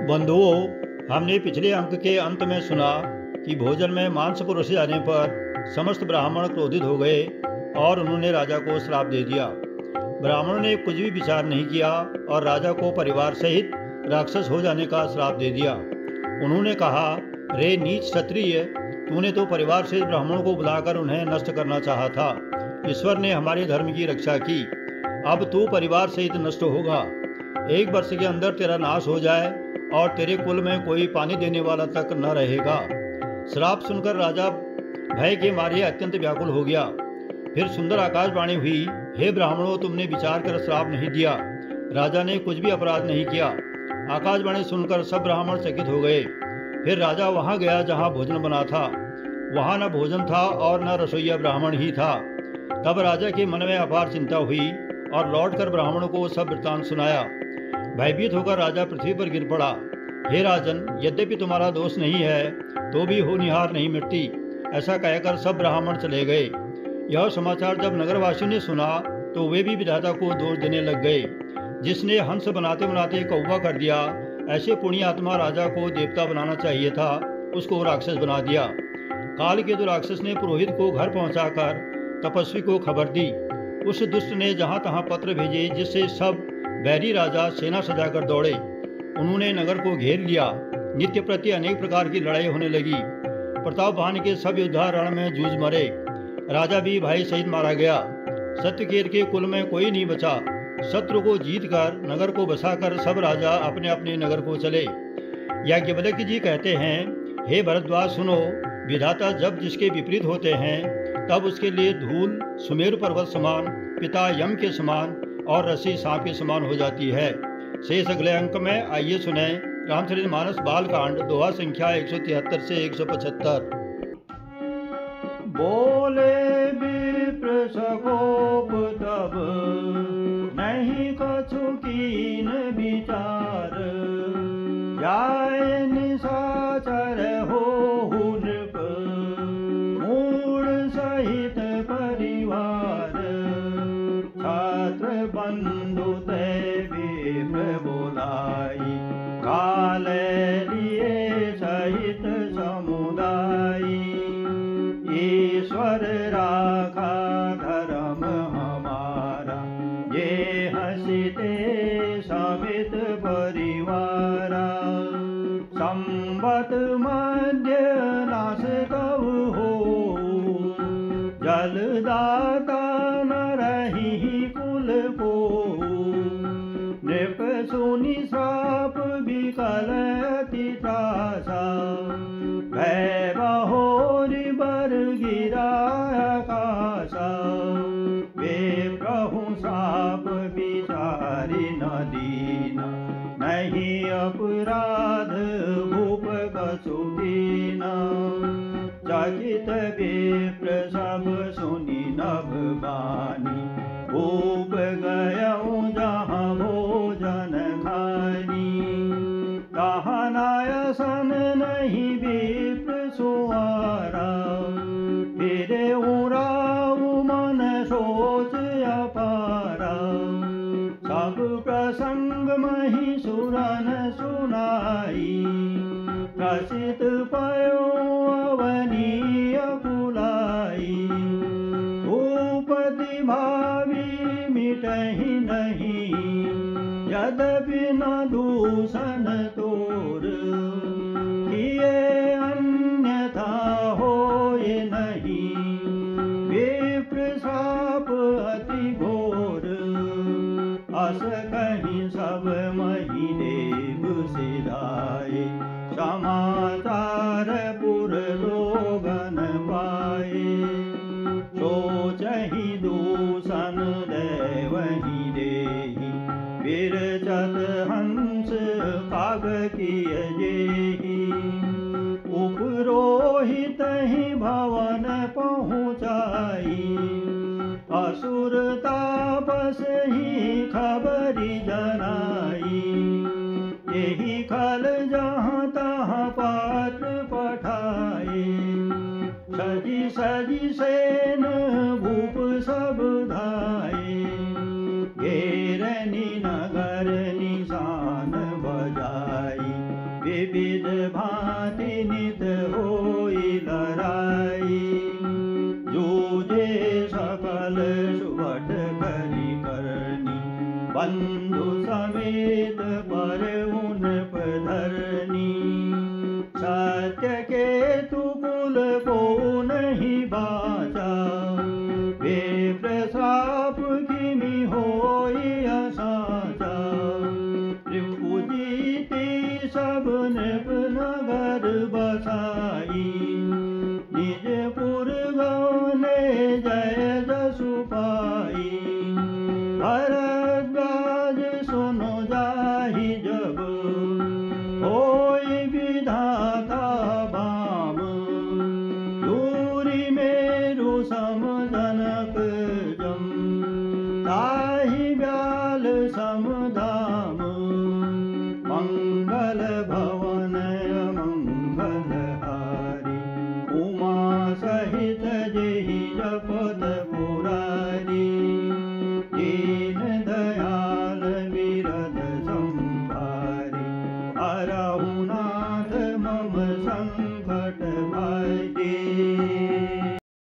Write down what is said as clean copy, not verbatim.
बंधुओं, हमने पिछले अंक के अंत में सुना कि भोजन में मांस परोसे जाने पर समस्त ब्राह्मण क्रोधित हो गए और उन्होंने राजा को श्राप दे दिया। ब्राह्मणों ने कुछ भी विचार नहीं किया और राजा को परिवार सहित राक्षस हो जाने का श्राप दे दिया। उन्होंने कहा, रे नीच क्षत्रिय, तूने तो परिवार से ब्राह्मणों को बुलाकर उन्हें नष्ट करना चाहा था। ईश्वर ने हमारे धर्म की रक्षा की, अब तू परिवार सहित नष्ट होगा। 1 वर्ष के अंदर तेरा नाश हो जाए और तेरे कुल में कोई पानी देने वाला तक न रहेगा। श्राप सुनकर राजा भय के मारे अत्यंत व्याकुल हो गया। फिर सुंदर आकाशवाणी हुई, हे ब्राह्मणों, तुमने विचार कर श्राप नहीं दिया। राजा ने कुछ भी अपराध नहीं किया। आकाशवाणी सुनकर सब ब्राह्मण चकित हो गए। फिर राजा वहां गया जहां भोजन बना था। वहां न भोजन था और न रसोईया ब्राह्मण ही था। तब राजा के मन में अपार चिंता हुई और लौटकर ब्राह्मणों को सब वृत्तांत सुनाया। भयभीत होकर राजा पृथ्वी पर गिर पड़ा। हे राजन, यद्यपि तुम्हारा दोष नहीं है तो भी होनिहार नहीं मिटती। ऐसा कहकर सब ब्राह्मण चले गए। यह समाचार जब नगरवासियों ने सुना तो वे भी विधाता को दोष देने लग गए। जिसने हंस बनाते बनाते कौवा कर दिया, ऐसे पुण्य आत्मा राजा को देवता बनाना चाहिए था, उसको राक्षस बना दिया। काल के राक्षस ने पुरोहित को घर पहुंचाकर तपस्वी को खबर दी। उस दुष्ट ने जहां तहां पत्र भेजे, जिससे सब बैरी राजा सेना सजाकर दौड़े। उन्होंने नगर को घेर लिया। नित्य प्रति अनेक प्रकार की लड़ाई होने लगी। प्रतापवान के सब योद्धा रण में जूझ मरे। राजा भी भाई सहित मारा गया। सत्यकेत के कुल में कोई नहीं बचा। शत्रु को जीतकर नगर को बसाकर सब राजा अपने अपने नगर को चले। याज्ञवल्क्य जी कहते हैं, हे भरद्वाज सुनो, विधाता जब जिसके विपरीत होते हैं तब उसके लिए धूल सुमेरु पर्वत समान, पिता यम के समान और रस्सी सांप के समान हो जाती है। शेष अगले अंक में आइए सुने रामचरितमानस बालकांड, दोहा संख्या 173 से 175। बोले विप्र सकोप तब नहीं कछु कीन विचार, जाय निशाचर होहु नृप मूढ़ सहित परिवार। छात्र बंधु ते विप्र बोलाई, काल लिए सहित समुदायी। ईश्वर राखा धर्म हमारा, ये हंसते समित परिवारा। संवत मध्य नाश कब हो, जलदाता न रही कुल को। नृप सुनि श्राप विकल अति त्रासा, भय बहोरि बर गिरा आकाशा। वे प्रभु श्राप विचारि न दीना, नहीं अपराध भूप कछु दीना। चकित विप्र सब सुनि नभ बानी, भूप गयउ जहाँ भोजन खानी। तहाँ नायसन नहीं विप्र सुआरा, फिरे उराऊ मन सोच अपारा। सब प्रसंग मही सुरन सुनाई, प्रसिद्ध पयो अवनी अकुलाई। भूपति भावी मिटहि नहीं, यद्यपि न दूषण तोर। किए अन्यथा होए नहीं, विप्र श्राप अति घोर। अस कहीं सब मही देव सिधाए, समाचार पुर लोगन पाए। सोचहि दूषण देवहि देहि, विरचत हंस काग किय जेहि। उपरोहित ही भवन पहुँचाई, असुर तापस ही खबरी जनाई। यही खल जहाँ तहाँ पात्र पठाए, सजी सजी सेन भूप सब धाये। घेरनी नगर निशान बजाई, विविध भांति नित होई लड़ाई, जूझे सकल सुवट करी करनी, बंधु समेत पर उन धरनी। सत्य के कुल को नहीं बाचा, वे प्रसाप किमि होई असाचा। त्रिभुजीति सबन नगर बसाई, निज पुरगौने जय जसु पाई। भरद्वाज सुनो जाहि जब, होई विधाता बाम। दूरी मेरु सम जनक जम, ताहि ब्याल सम धाम। मंगल भवन मंगल हारी, उमा सहित जेहि जपत पुरारी। दीन दयाल विरद संभारी, हरहु नाथ मम संकट भागी।